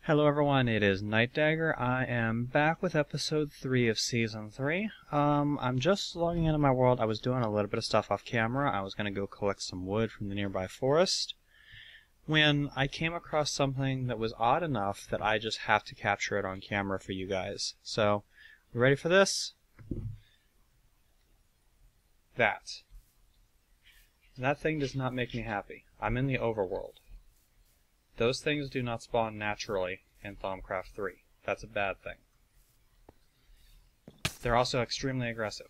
Hello everyone, it is Nightdagger. I am back with episode 3 of season 3. I'm just logging into my world. I was doing a little bit of stuff off camera. I was going to go collect some wood from the nearby forest when I came across something that was odd enough that I just have to capture it on camera for you guys. So, you ready for this? That thing does not make me happy. I'm in the overworld. Those things do not spawn naturally in Buildcraft 3. That's a bad thing. They're also extremely aggressive.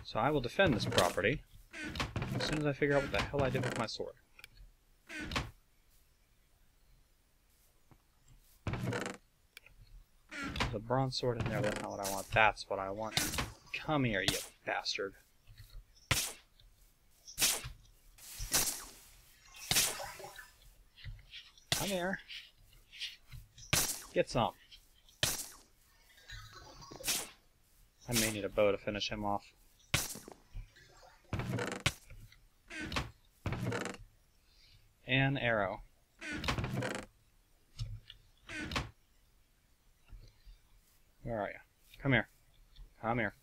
So I will defend this property as soon as I figure out what the hell I did with my sword. There's a bronze sword in there, that's not what I want. That's what I want. Come here, you bastard. Come here. Get some. I may need a bow to finish him off. An arrow. Where are you? Come here. Come here.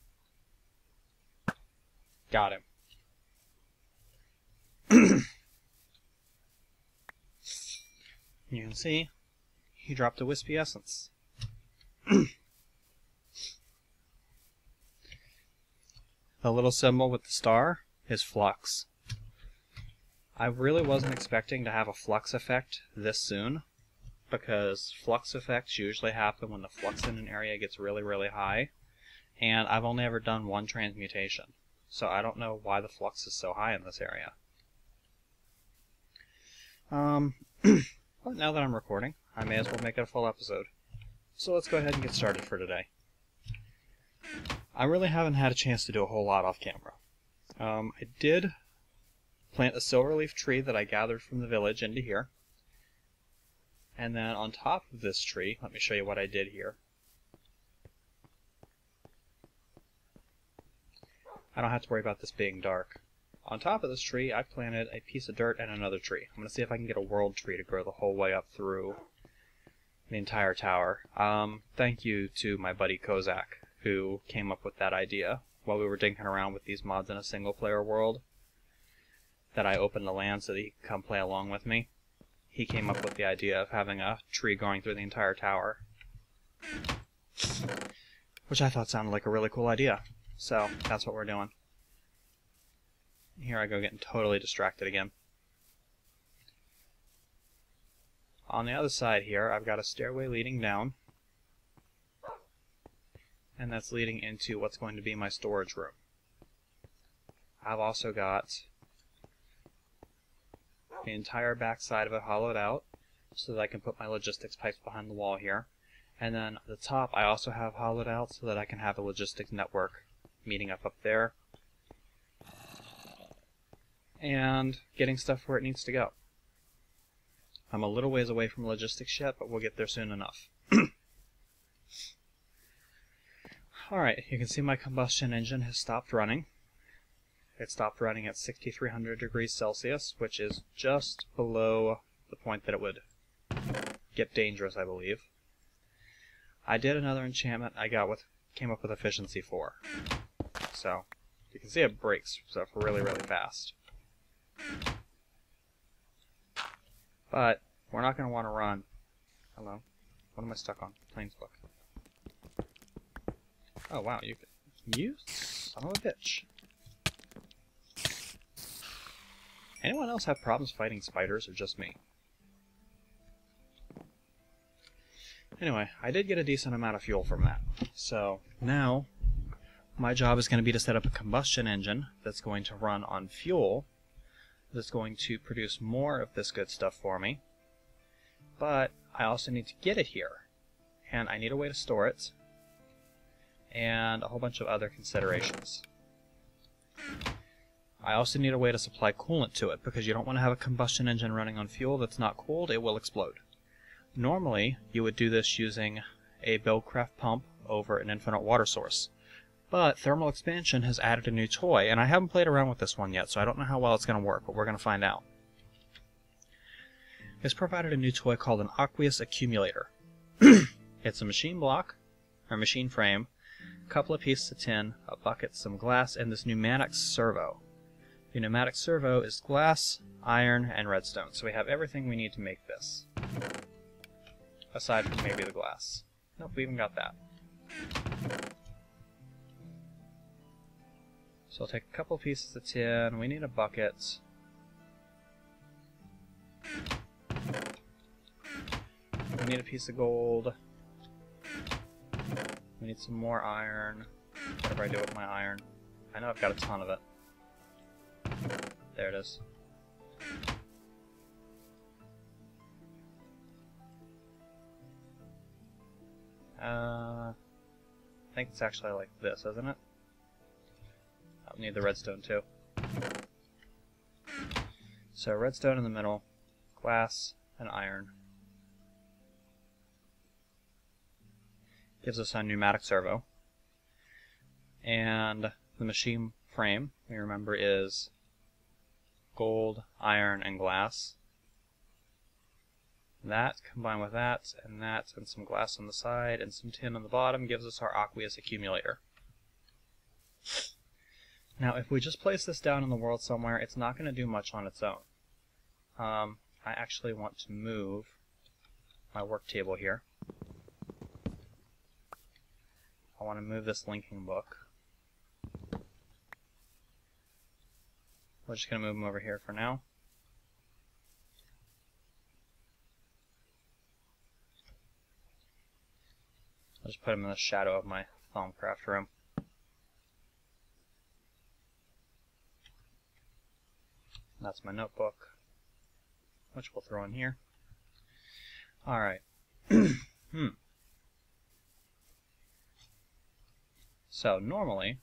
Got him. You can see, he dropped a wispy essence. The little symbol with the star is flux. I really wasn't expecting to have a flux effect this soon, because flux effects usually happen when the flux in an area gets really, really high, and I've only ever done one transmutation, so I don't know why the flux is so high in this area. But now that I'm recording, I may as well make it a full episode. So let's go ahead and get started for today. I really haven't had a chance to do a whole lot off camera. I did plant a silverleaf tree that I gathered from the village into here. And then on top of this tree, let me show you what I did here. I don't have to worry about this being dark. On top of this tree, I planted a piece of dirt and another tree. I'm going to see if I can get a world tree to grow the whole way up through the entire tower. Thank you to my buddy Kozak, who came up with that idea while we were dinking around with these mods in a single-player world. That I opened the land so that he could come play along with me. He came up with the idea of having a tree going through the entire tower, which I thought sounded like a really cool idea. So, that's what we're doing. Here I go getting totally distracted again. On the other side here, I've got a stairway leading down. And that's leading into what's going to be my storage room. I've also got the entire back side of it hollowed out so that I can put my logistics pipes behind the wall here. And then at the top I also have hollowed out so that I can have a logistics network meeting up there. And getting stuff where it needs to go. I'm a little ways away from logistics yet, but we'll get there soon enough. Alright, you can see my combustion engine has stopped running. It stopped running at 6,300 degrees Celsius, which is just below the point that it would get dangerous, I believe. I did another enchantment came up with efficiency 4. So, you can see it breaks stuff really, really fast. But we're not going to want to run. Hello? What am I stuck on? Plains book. Oh wow, you son of a bitch. Anyone else have problems fighting spiders or just me? Anyway, I did get a decent amount of fuel from that. So now my job is going to be to set up a combustion engine that's going to run on fuel that's going to produce more of this good stuff for me. But I also need to get it here. And I need a way to store it. And a whole bunch of other considerations. I also need a way to supply coolant to it, because you don't want to have a combustion engine running on fuel that's not cooled, it will explode. Normally, you would do this using a Buildcraft pump over an infinite water source. But Thermal Expansion has added a new toy, and I haven't played around with this one yet, so I don't know how well it's going to work, but we're going to find out. is provided a new toy called an aqueous accumulator. It's a machine block, or machine frame, a couple of pieces of tin, a bucket, some glass, and this pneumatic servo. The pneumatic servo is glass, iron, and redstone, so we have everything we need to make this. Aside from maybe the glass. Nope, we even got that. So I'll take a couple pieces of tin, we need a bucket. We need a piece of gold. We need some more iron. Whatever I do with my iron. I know I've got a ton of it. There it is. I think it's actually like this, isn't it? I'll need the redstone too. So redstone in the middle, glass, and iron. Gives us a pneumatic servo. And the machine frame, we remember, is gold, iron, and glass. That, combined with that, and some glass on the side, and some tin on the bottom, gives us our aqueous accumulator. Now, if we just place this down in the world somewhere, it's not going to do much on its own. I actually want to move my work table here. I want to move this linking book. We're just going to move them over here for now. I'll just put them in the shadow of my Buildcraft room. That's my notebook, which we'll throw in here. Alright. So, normally,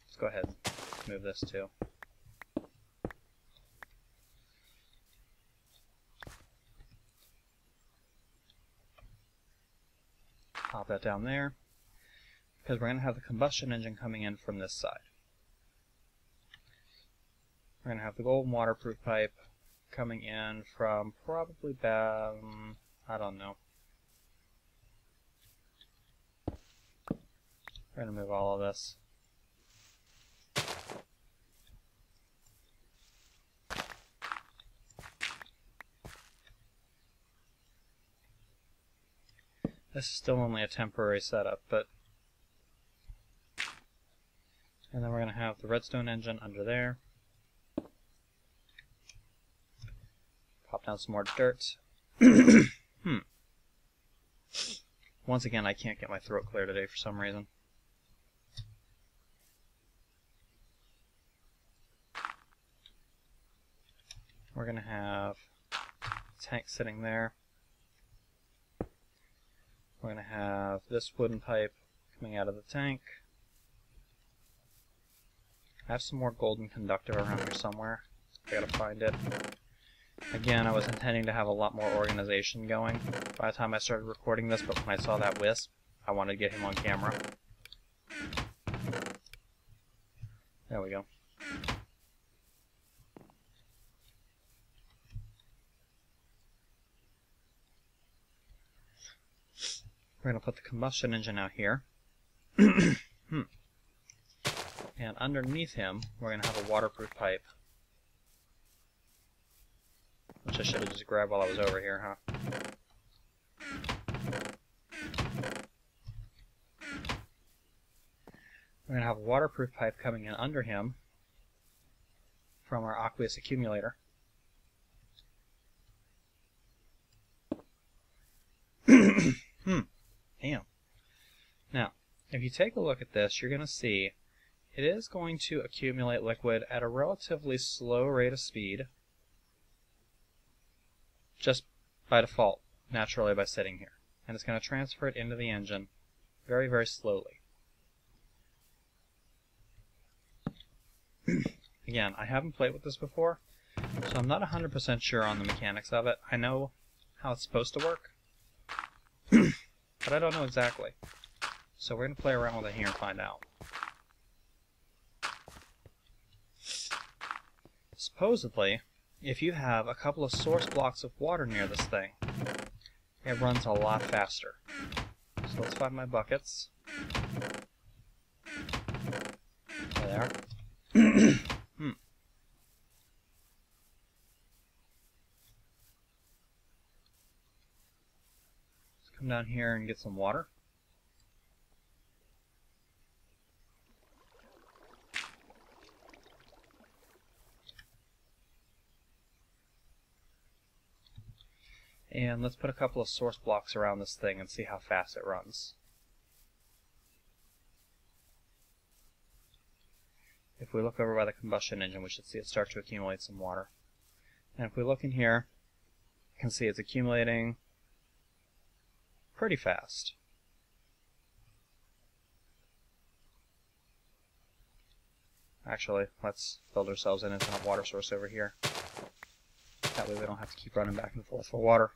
let's go ahead and move this too. Pop that down there, because we're going to have the combustion engine coming in from this side. We're going to have the golden waterproof pipe coming in from probably about, I don't know. We're going to move all of this. This is still only a temporary setup, but... And then we're going to have the redstone engine under there. Pop down some more dirt. Once again, I can't get my throat clear today for some reason. We're going to have a tank sitting there. We're going to have this wooden pipe coming out of the tank. I have some more golden conductor around here somewhere. I gotta find it. Again, I was intending to have a lot more organization going by the time I started recording this, but when I saw that wisp, I wanted to get him on camera. There we go. We're going to put the combustion engine out here. And underneath him, we're going to have a waterproof pipe. Which I should have just grabbed while I was over here, huh? We're going to have a waterproof pipe coming in under him from our aqueous accumulator. Damn. Now, if you take a look at this, you're going to see it is going to accumulate liquid at a relatively slow rate of speed, just by default, naturally by sitting here. And it's going to transfer it into the engine very, very slowly. Again, I haven't played with this before, so I'm not 100% sure on the mechanics of it. I know how it's supposed to work, but I don't know exactly. So we're going to play around with it here and find out. Supposedly, if you have a couple of source blocks of water near this thing, it runs a lot faster. So let's find my buckets. There. Let's come down here and get some water. And let's put a couple of source blocks around this thing and see how fast it runs. If we look over by the combustion engine, we should see it start to accumulate some water. And if we look in here, you can see it's accumulating pretty fast. Actually, let's build ourselves an infinite water source over here. That way we don't have to keep running back and forth for water.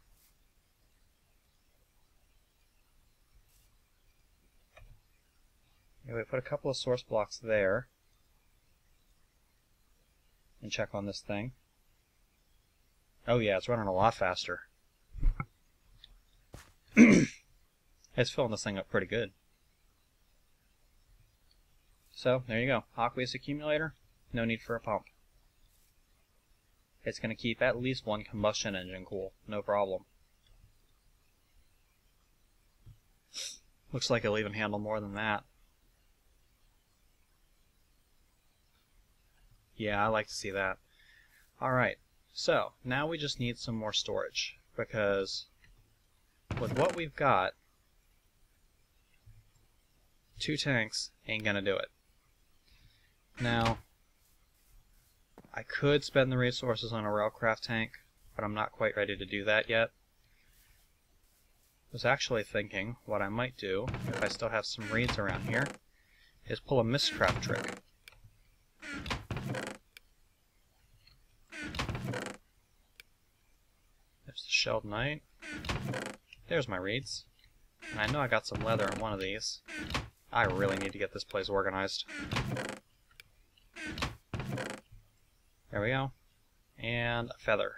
We put a couple of source blocks there and check on this thing. Oh yeah, it's running a lot faster. It's filling this thing up pretty good. So there you go, aqueous accumulator, no need for a pump. It's going to keep at least one combustion engine cool, no problem. Looks like it'll even handle more than that. Yeah, I like to see that. Alright, so now we just need some more storage, because with what we've got, 2 tanks ain't gonna do it. Now, I could spend the resources on a railcraft tank, but I'm not quite ready to do that yet. I was actually thinking what I might do, if I still have some reeds around here, is pull a Mystcraft trick. There's the shelled knight. There's my reeds. And I know I got some leather in one of these. I really need to get this place organized. There we go. And a feather.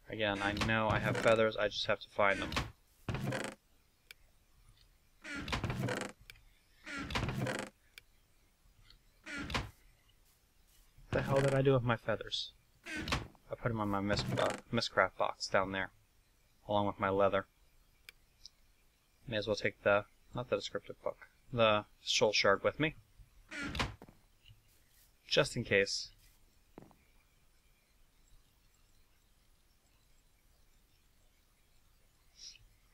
Again, I know I have feathers, I just have to find them. What the hell did I do with my feathers? I put them on my Mystcraft box down there, along with my leather. May as well take the, not the descriptive book, the shoal shard with me. Just in case.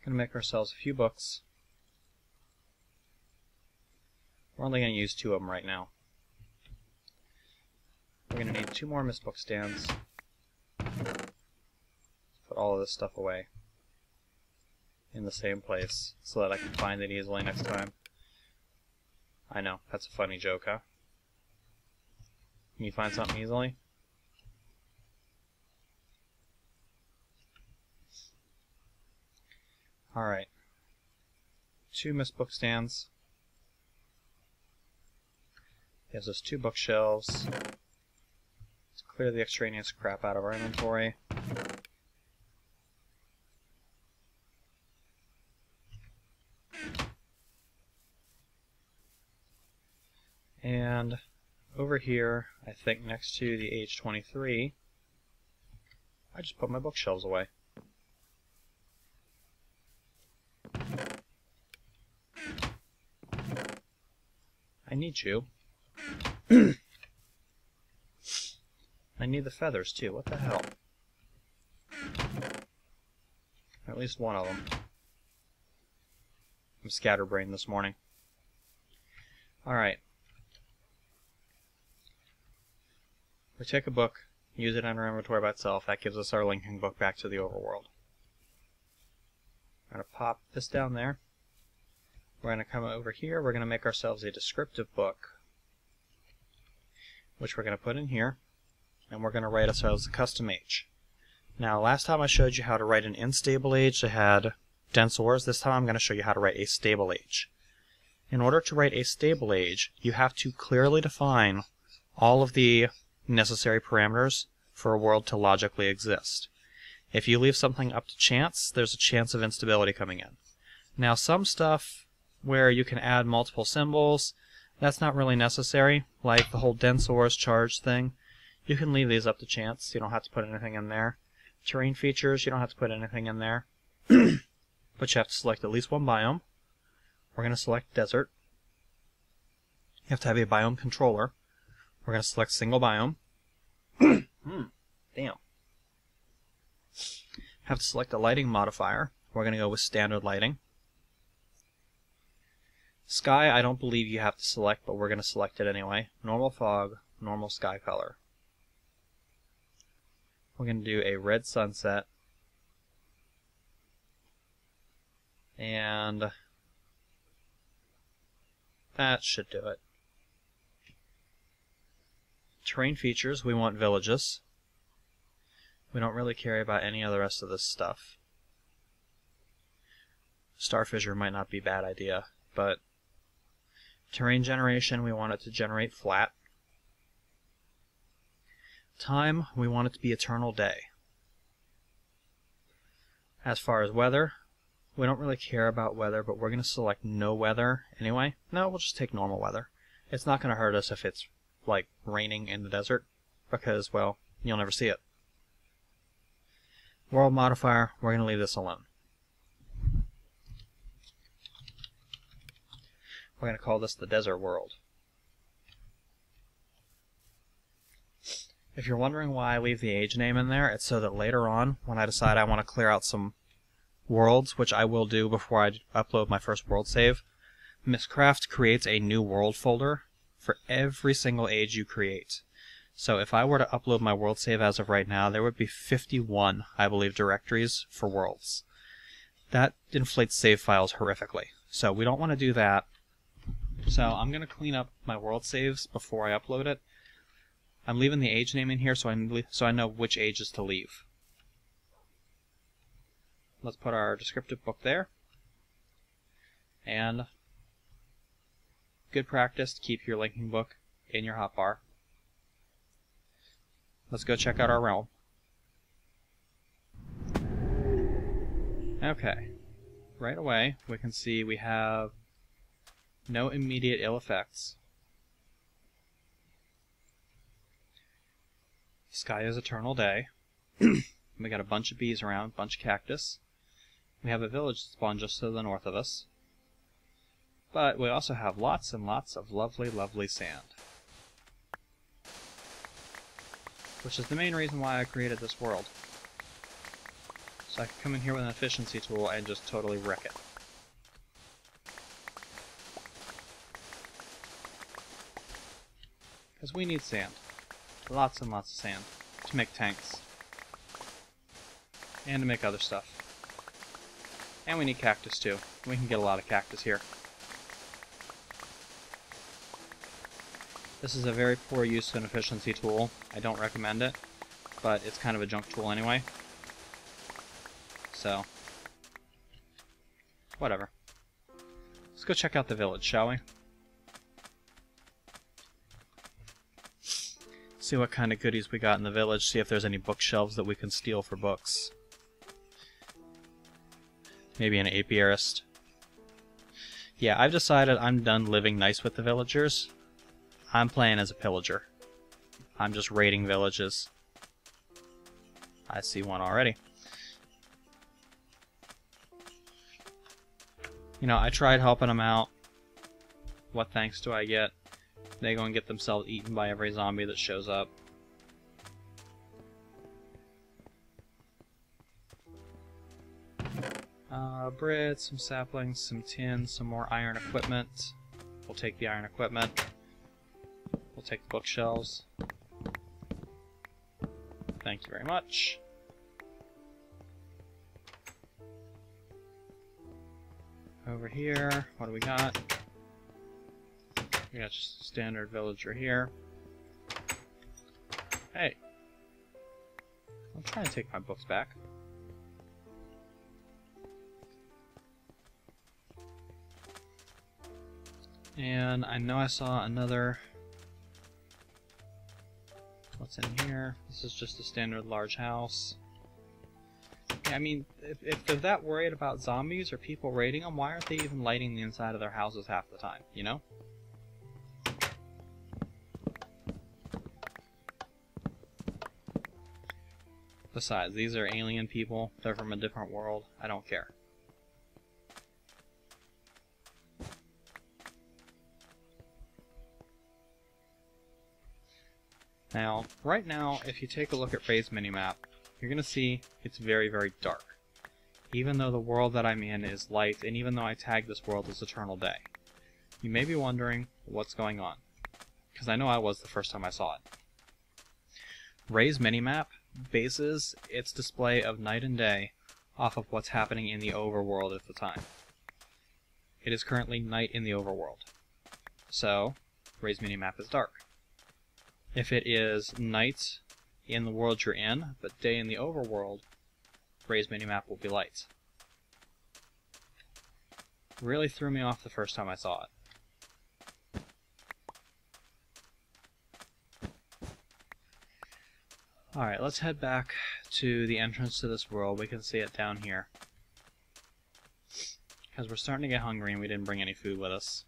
Gonna make ourselves a few books. We're only gonna use 2 of them right now. We're gonna need 2 more mist book stands. Put all of this stuff away in the same place so that I can find it easily next time. I know, that's a funny joke, huh? Can you find something easily? Alright. 2 mist book stands. Gives us 2 bookshelves. Let's clear the extraneous crap out of our inventory. And over here, I think next to the H23, I just put my bookshelves away. I need you. I need the feathers too, what the hell? At least one of them. I'm scatterbrained this morning. Alright. We take a book, use it in our inventory by itself. That gives us our linking book back to the overworld. We're going to pop this down there. We're going to come over here. We're going to make ourselves a descriptive book, which we're going to put in here. And we're going to write ourselves a custom age. Now, last time I showed you how to write an unstable age that had dense ores. This time I'm going to show you how to write a stable age. In order to write a stable age, you have to clearly define all of the necessary parameters for a world to logically exist. If you leave something up to chance, there's a chance of instability coming in. Now, some stuff where you can add multiple symbols, that's not really necessary, like the whole Densor's charge thing. You can leave these up to chance, you don't have to put anything in there. Terrain features, you don't have to put anything in there. But you have to select at least one biome. We're going to select desert. You have to have a biome controller. We're going to select single biome. Damn. Have to select a lighting modifier. We're going to go with standard lighting. Sky, I don't believe you have to select, but we're going to select it anyway. Normal fog, normal sky color. We're going to do a red sunset. And that should do it. Terrain features, we want villages. We don't really care about any of the rest of this stuff. Star fissure might not be a bad idea, but terrain generation, we want it to generate flat. Time, we want it to be eternal day. As far as weather, we don't really care about weather, but we're going to select no weather anyway. No, we'll just take normal weather. It's not going to hurt us if it's like raining in the desert, because, well, you'll never see it. World modifier, we're going to leave this alone. We're going to call this the desert world. If you're wondering why I leave the age name in there, it's so that later on, when I decide I want to clear out some worlds, which I will do before I upload my first world save, Mystcraft creates a new world folder for every single age you create. So if I were to upload my world save as of right now, there would be 51, I believe, directories for worlds. That inflates save files horrifically. So we don't want to do that. So I'm going to clean up my world saves before I upload it. I'm leaving the age name in here so I know which ages to leave. Let's put our descriptive book there. And good practice to keep your linking book in your hotbar. Let's go check out our realm. Okay. Right away, we can see we have no immediate ill effects. Sky is eternal day. We got a bunch of bees around, a bunch of cactus. We have a village spawned just to the north of us. But we also have lots and lots of lovely, lovely sand. Which is the main reason why I created this world. So I can come in here with an efficiency tool and just totally wreck it. Because we need sand. Lots and lots of sand. To make tanks. And to make other stuff. And we need cactus too. We can get a lot of cactus here. This is a very poor use of an efficiency tool. I don't recommend it, but it's kind of a junk tool anyway. So, whatever. Let's go check out the village, shall we? See what kind of goodies we got in the village, see if there's any bookshelves that we can steal for books. Maybe an apiarist. Yeah, I've decided I'm done living nice with the villagers. I'm playing as a pillager. I'm just raiding villages. I see one already. You know, I tried helping them out. What thanks do I get? They go and get themselves eaten by every zombie that shows up. Bread, some saplings, some tin, some more iron equipment. We'll take the iron equipment. We'll take the bookshelves. Thank you very much. Over here, what do we got? We got just a standard villager here. Hey! I'm trying to take my books back. And I know I saw another... What's in here? This is just a standard large house. Yeah, I mean, if they're that worried about zombies or people raiding them, why aren't they even lighting the inside of their houses half the time, you know? Besides, these are alien people. They're from a different world. I don't care. Now, right now, if you take a look at Ray's minimap, you're going to see it's very, very dark. Even though the world that I'm in is light, and even though I tagged this world as Eternal Day. You may be wondering what's going on, because I know I was the first time I saw it. Ray's minimap bases its display of night and day off of what's happening in the overworld at the time. It is currently night in the overworld, so Ray's minimap is dark. If it is night in the world you're in, but day in the overworld, Ray's minimap will be light. Really threw me off the first time I saw it. Alright, let's head back to the entrance to this world. We can see it down here. Because we're starting to get hungry and we didn't bring any food with us.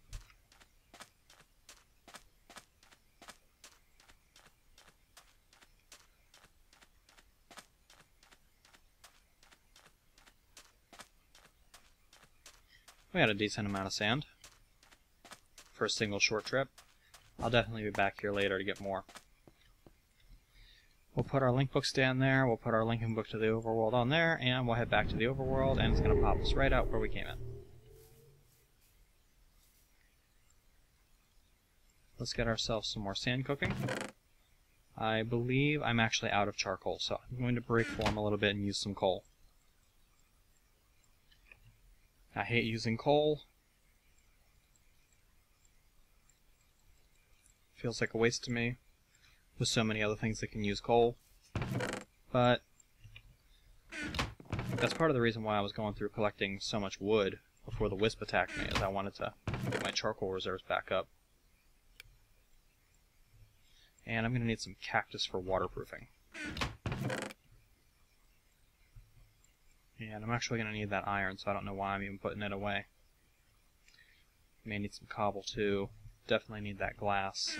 We had a decent amount of sand for a single short trip. I'll definitely be back here later to get more. We'll put our link book stand there, we'll put our linking book to the overworld on there, and we'll head back to the overworld, and it's going to pop us right out where we came in. Let's get ourselves some more sand cooking. I believe I'm actually out of charcoal, so I'm going to break form a little bit and use some coal. I hate using coal. Feels like a waste to me, with so many other things that can use coal. But that's part of the reason why I was going through collecting so much wood before the wisp attacked me, is I wanted to get my charcoal reserves back up. And I'm going to need some cactus for waterproofing. And I'm actually going to need that iron, so I don't know why I'm even putting it away. May need some cobble too. Definitely need that glass.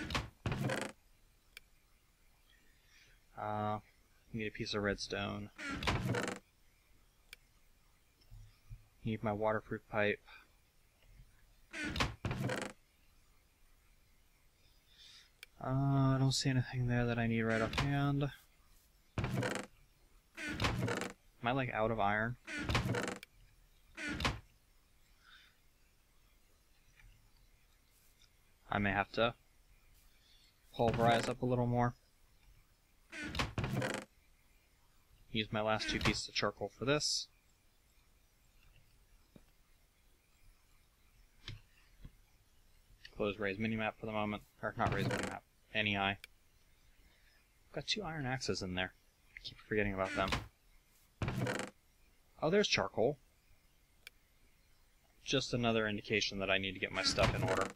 Need a piece of redstone. Need my waterproof pipe. I don't see anything there that I need right offhand. Am I like out of iron? I may have to pulverize up a little more. Use my last 2 pieces of charcoal for this. Close Ray's minimap for the moment. Or not Ray's minimap, NEI. Got 2 iron axes in there. Keep forgetting about them. Oh, there's charcoal. Just another indication that I need to get my stuff in order.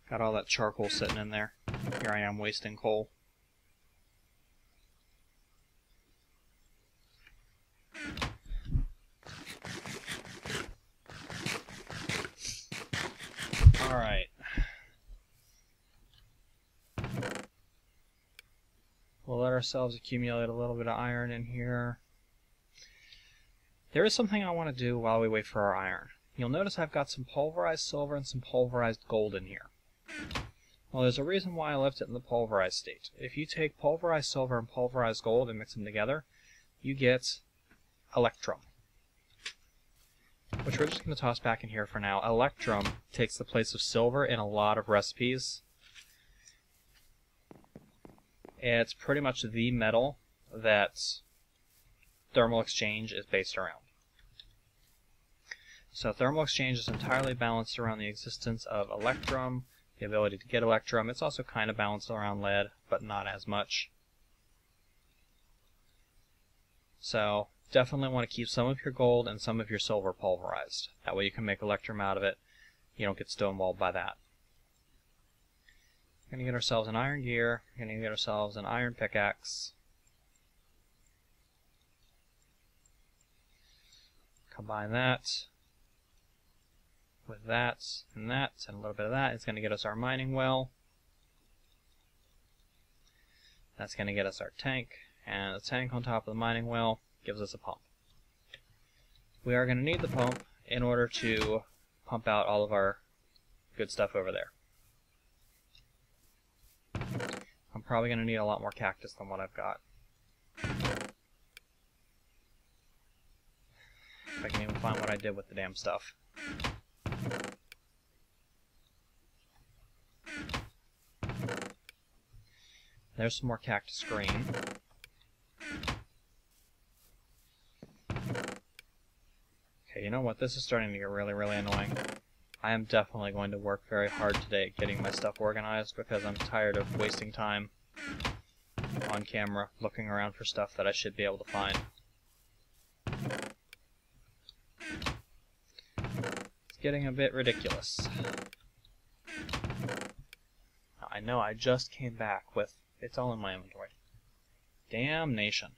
Got all that charcoal sitting in there. Here I am wasting coal. Alright. We'll let ourselves accumulate a little bit of iron in here. There is something I want to do while we wait for our iron. You'll notice I've got some pulverized silver and some pulverized gold in here. Well, there's a reason why I left it in the pulverized state. If you take pulverized silver and pulverized gold and mix them together, you get electrum, which we're just going to toss back in here for now. Electrum takes the place of silver in a lot of recipes. It's pretty much the metal that thermal exchange is based around. So thermal exchange is entirely balanced around the existence of electrum, the ability to get electrum. It's also kind of balanced around lead, but not as much. So definitely want to keep some of your gold and some of your silver pulverized. That way you can make electrum out of it. You don't get stonewalled by that. We're gonna get ourselves an iron gear. We're gonna get ourselves an iron pickaxe. Combine that with that, and a little bit of that. It's gonna get us our mining well. That's gonna get us our tank, and the tank on top of the mining well gives us a pump. We are gonna need the pump in order to pump out all of our good stuff over there. I'm probably going to need a lot more cactus than what I've got. If I can even find what I did with the damn stuff. There's some more cactus green. Okay, you know what? This is starting to get really, really annoying. I am definitely going to work very hard today at getting my stuff organized because I'm tired of wasting time on camera looking around for stuff that I should be able to find. It's getting a bit ridiculous. Now, I know I just came back with... It's all in my inventory. Damnation.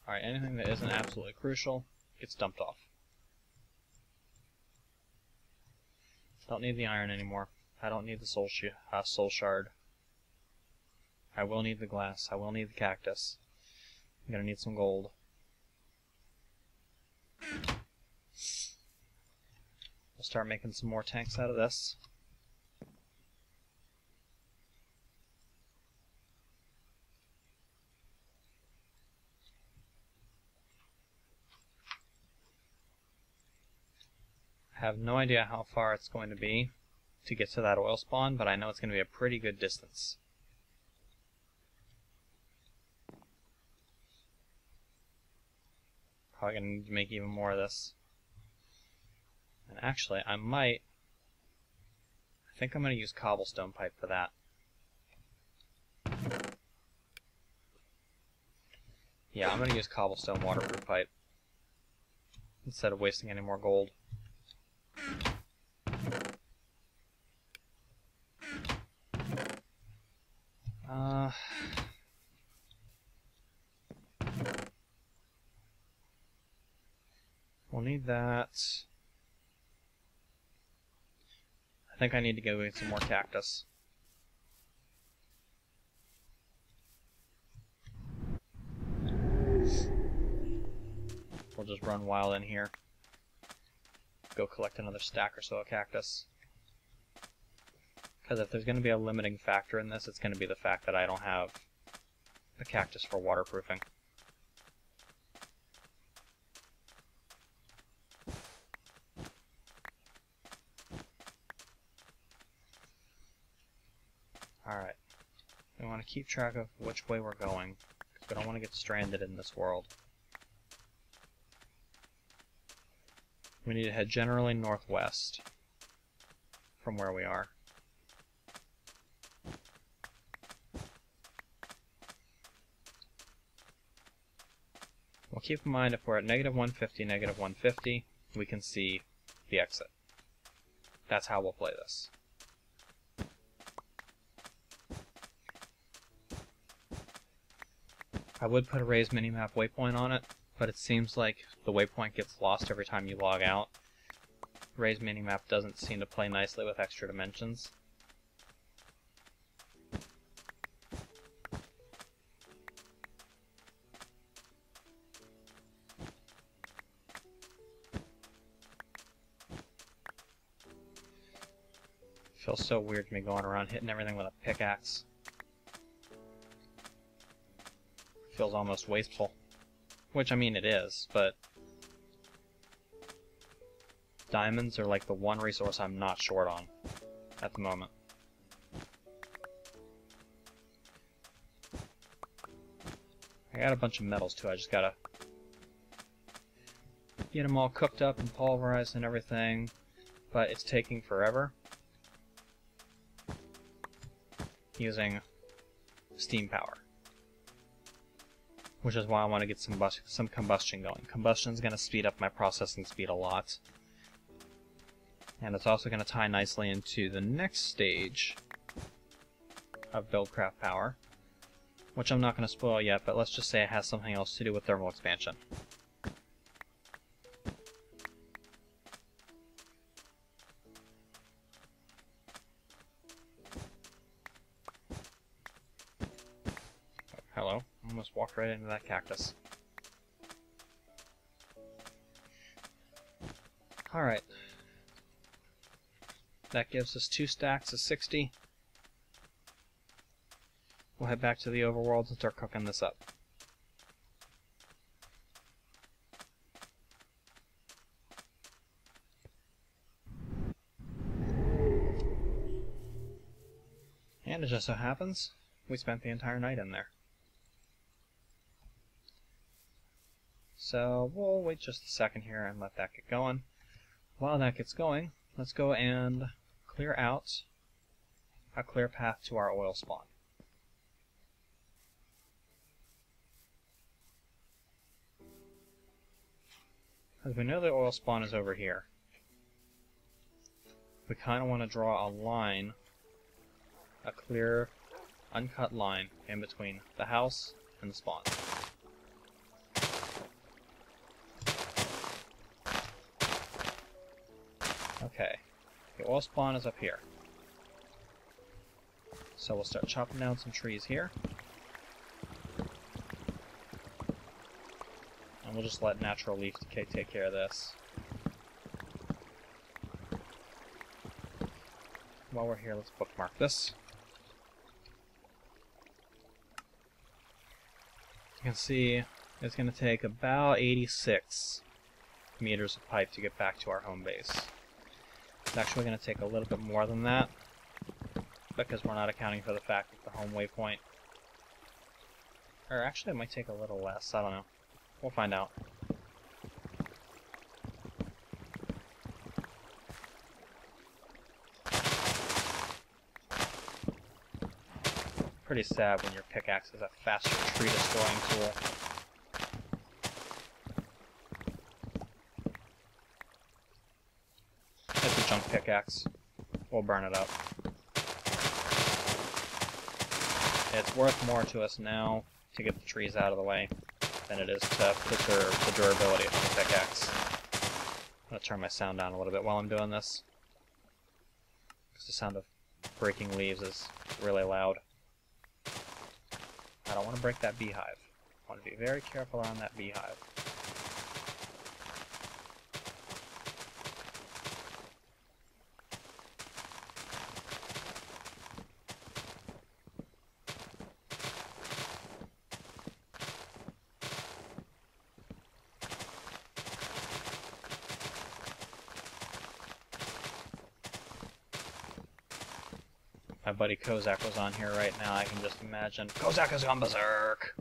Alright, anything that isn't absolutely crucial gets dumped off. Don't need the iron anymore. I don't need the soul shard. I will need the glass. I will need the cactus. I'm gonna need some gold. We'll start making some more tanks out of this. I have no idea how far it's going to be to get to that oil spawn, but I know it's going to be a pretty good distance. Probably going to need to make even more of this. And actually, I think I'm going to use cobblestone pipe for that. Yeah, I'm going to use cobblestone waterproof pipe instead of wasting any more gold. We'll need that. I think I need to go get some more cactus. We'll just run wild in here. Go collect another stack or so of cactus. Because if there's going to be a limiting factor in this, it's going to be the fact that I don't have a cactus for waterproofing. Alright. We want to keep track of which way we're going, because we don't want to get stranded in this world. We need to head generally northwest from where we are. Well, keep in mind, if we're at -150, -150, we can see the exit. That's how we'll play this. I would put a raised minimap waypoint on it, but it seems like the waypoint gets lost every time you log out. Raised minimap doesn't seem to play nicely with extra dimensions. Feels so weird to me going around hitting everything with a pickaxe. Feels almost wasteful. Which, I mean, it is, but diamonds are like the one resource I'm not short on at the moment. I got a bunch of metals too, I just gotta get them all cooked up and pulverized and everything, but it's taking forever using steam power. Which is why I want to get some combustion going. Combustion is going to speed up my processing speed a lot. And it's also going to tie nicely into the next stage of Buildcraft power, which I'm not going to spoil yet, but let's just say it has something else to do with thermal expansion. Hello, almost walked right into that cactus. Alright. That gives us 2 stacks of 60. We'll head back to the overworld and start cooking this up. And it just so happens, we spent the entire night in there. So we'll wait just a second here and let that get going. While that gets going, let's go and clear out a clear path to our oil spawn. Because we know the oil spawn is over here. We kind of want to draw a line, a clear, uncut line in between the house and the spawn. Okay, the oil spawn is up here. So we'll start chopping down some trees here. And we'll just let natural leaf decay take care of this. While we're here, let's bookmark this. You can see it's going to take about 86 meters of pipe to get back to our home base. It's actually going to take a little bit more than that, because we're not accounting for the fact that the home waypoint... Or actually it might take a little less, I don't know. We'll find out. Pretty sad when your pickaxe is a faster tree destroying tool. It's a junk pickaxe. We'll burn it up. It's worth more to us now to get the trees out of the way than it is to preserve the durability of the pickaxe. I'm going to turn my sound down a little bit while I'm doing this, because the sound of breaking leaves is really loud. I don't want to break that beehive. I want to be very careful around that beehive. My buddy Kozak was on here right now, I can just imagine. Kozak has gone berserk!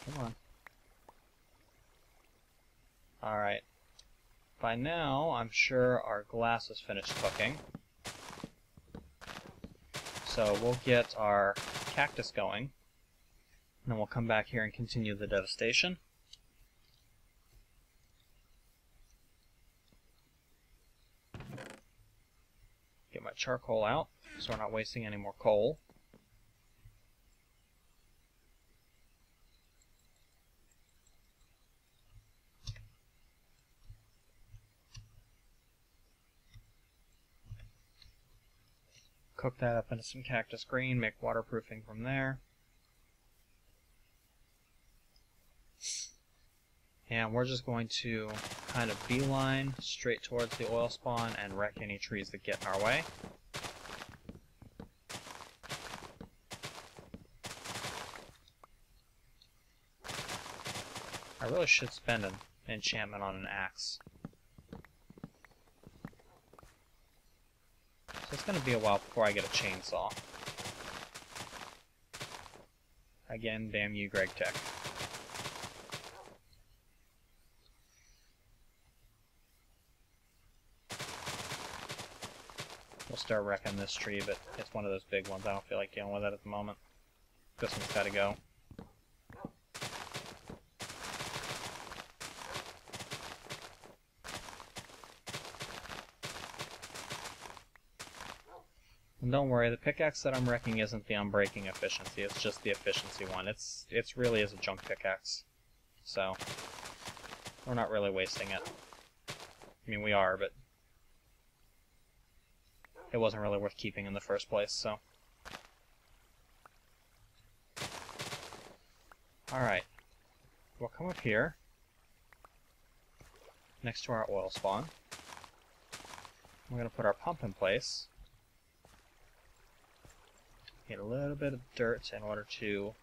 Come on. Alright. By now, I'm sure our glass is finished cooking. So we'll get our cactus going, and then we'll come back here and continue the devastation. Get my charcoal out, so we're not wasting any more coal. Cook that up into some cactus green, make waterproofing from there. And we're just going to kind of beeline straight towards the oil spawn and wreck any trees that get in our way. I really should spend an enchantment on an axe. So it's going to be a while before I get a chainsaw. Again, damn you, Greg Tech. We'll start wrecking this tree, but it's one of those big ones. I don't feel like dealing with it at the moment. This one's got to go. And don't worry, the pickaxe that I'm wrecking isn't the unbreaking efficiency, it's just the efficiency one. It's really is a junk pickaxe. So, we're not really wasting it. I mean, we are, but it wasn't really worth keeping in the first place, so. Alright. We'll come up here, next to our oil spawn. We're going to put our pump in place. Get a little bit of dirt in order to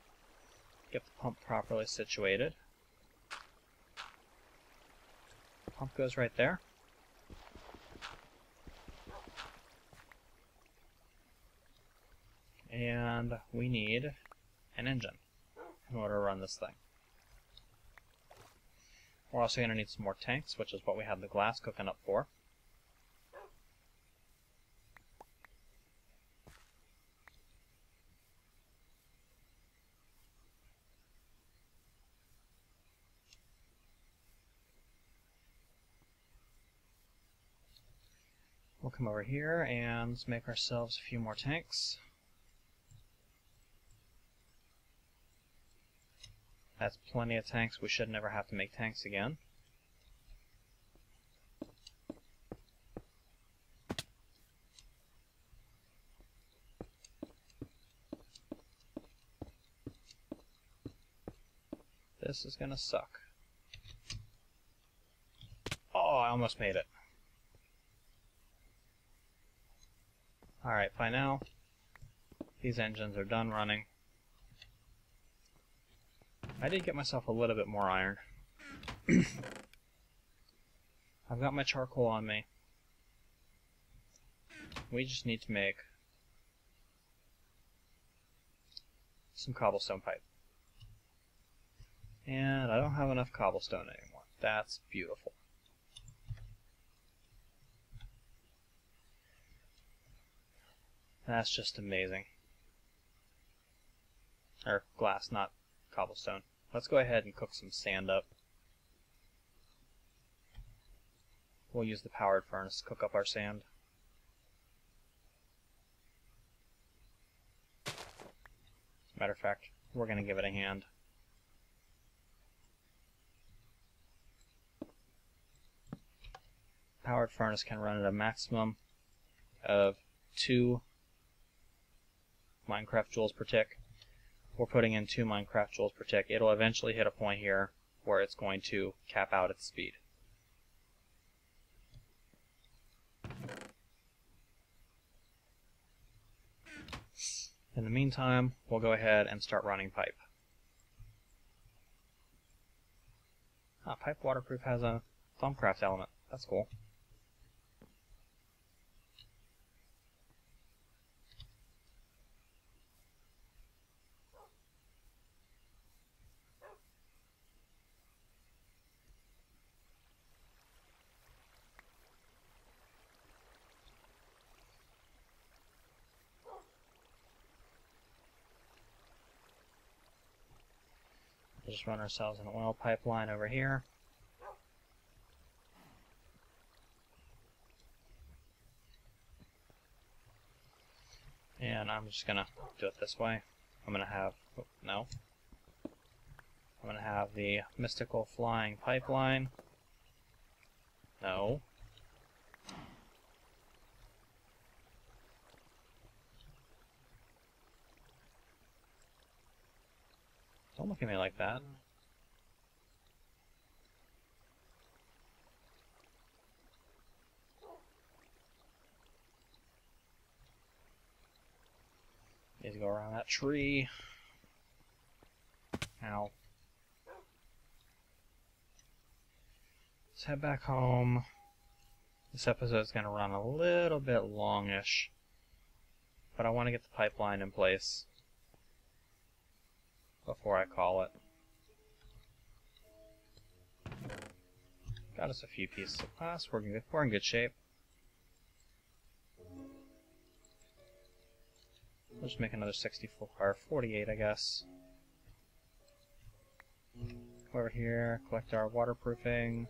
get the pump properly situated. The pump goes right there. And we need an engine in order to run this thing. We're also going to need some more tanks, which is what we have the glass cooking up for. We'll come over here and make ourselves a few more tanks. That's plenty of tanks. We should never have to make tanks again. This is gonna suck. Oh, I almost made it. Alright, by now, these engines are done running. I did get myself a little bit more iron. I've got my charcoal on me. We just need to make some cobblestone pipe. And I don't have enough cobblestone anymore. That's beautiful. That's just amazing. Or glass, not cobblestone. Let's go ahead and cook some sand up. We'll use the powered furnace to cook up our sand. As a matter of fact, we're going to give it a hand. Powered furnace can run at a maximum of 2 Minecraft joules per tick. We're putting in 2 Minecraft joules per tick. It'll eventually hit a point here where it's going to cap out its speed. In the meantime, we'll go ahead and start running pipe. Pipe waterproof has a Buildcraft element. That's cool. We'll just run ourselves an oil pipeline over here. And I'm just gonna do it this way. I'm gonna have, oh, no. I'm gonna have the mystical flying pipeline. No. Don't look at me like that. Need to go around that tree. Ow. Let's head back home. This episode's going to run a little bit longish, but I want to get the pipeline in place before I call it. Got us a few pieces of glass. We're in good shape. We'll just make another 64 or 48, I guess. Go over here, collect our waterproofing.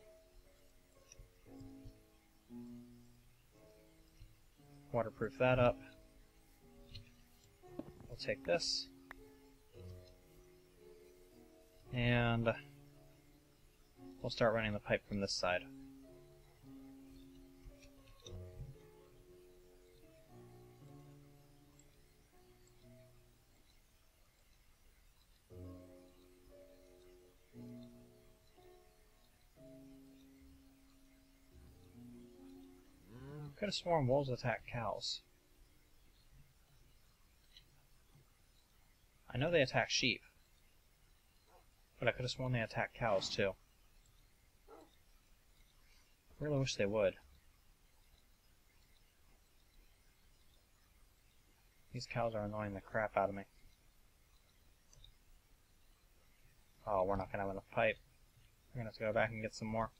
Waterproof that up. We'll take this. And we'll start running the pipe from this side. Could have sworn wolves attack cows. I know they attack sheep, but I could have sworn they attack cows too. Really wish they would. These cows are annoying the crap out of me. Oh, we're not gonna have enough pipe. We're gonna have to go back and get some more.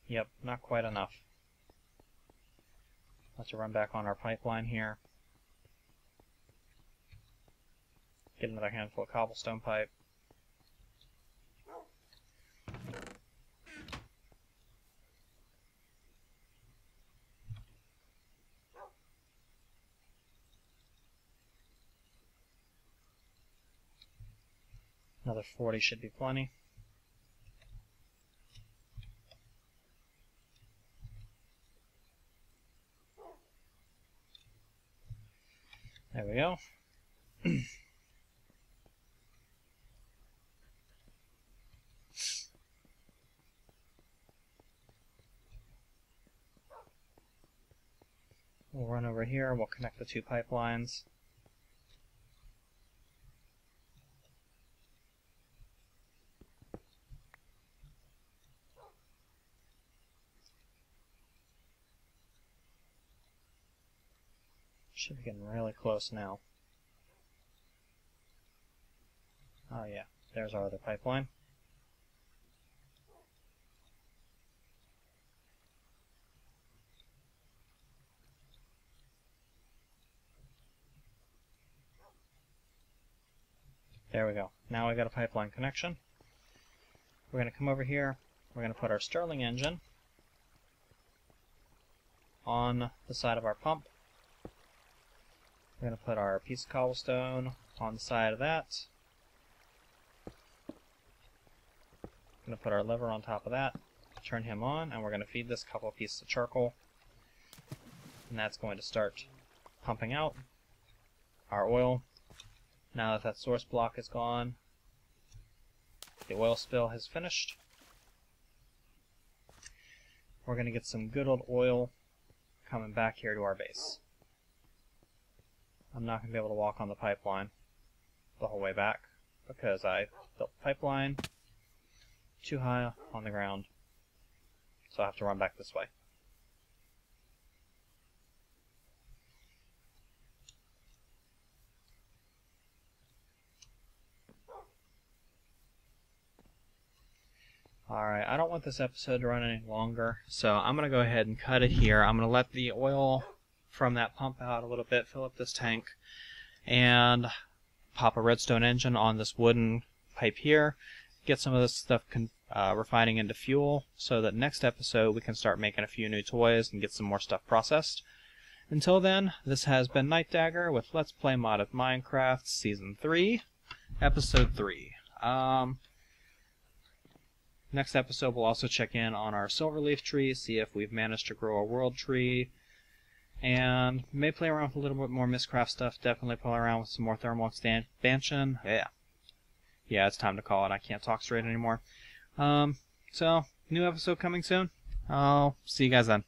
Yep, not quite enough. Let's run back on our pipeline here. Get another handful of cobblestone pipe. Another 40 should be plenty. There we go. We'll run over here, we'll connect the two pipelines. Should be getting really close now. Oh yeah, there's our other pipeline. There we go. Now we got a pipeline connection. We're going to come over here. We're going to put our Stirling engine on the side of our pump. We're going to put our piece of cobblestone on the side of that. We're going to put our lever on top of that, turn him on, and we're going to feed this couple of pieces of charcoal. And that's going to start pumping out our oil. Now that that source block is gone, the oil spill has finished. We're going to get some good old oil coming back here to our base. I'm not going to be able to walk on the pipeline the whole way back because I built the pipeline too high on the ground, so I have to run back this way. Alright, I don't want this episode to run any longer, so I'm going to go ahead and cut it here. I'm going to let the oil from that pump out a little bit, fill up this tank, and pop a redstone engine on this wooden pipe here, get some of this stuff refining into fuel, so that next episode we can start making a few new toys and get some more stuff processed. Until then, this has been Nightdagger with Let's Play Modded Minecraft Season 3, Episode 3. Next episode we'll also check in on our silverleaf tree, see if we've managed to grow a world tree, and may play around with a little bit more Mystcraft stuff. Definitely play around with some more thermal expansion. Yeah, it's time to call it. I can't talk straight anymore. So, new episode coming soon. I'll see you guys then.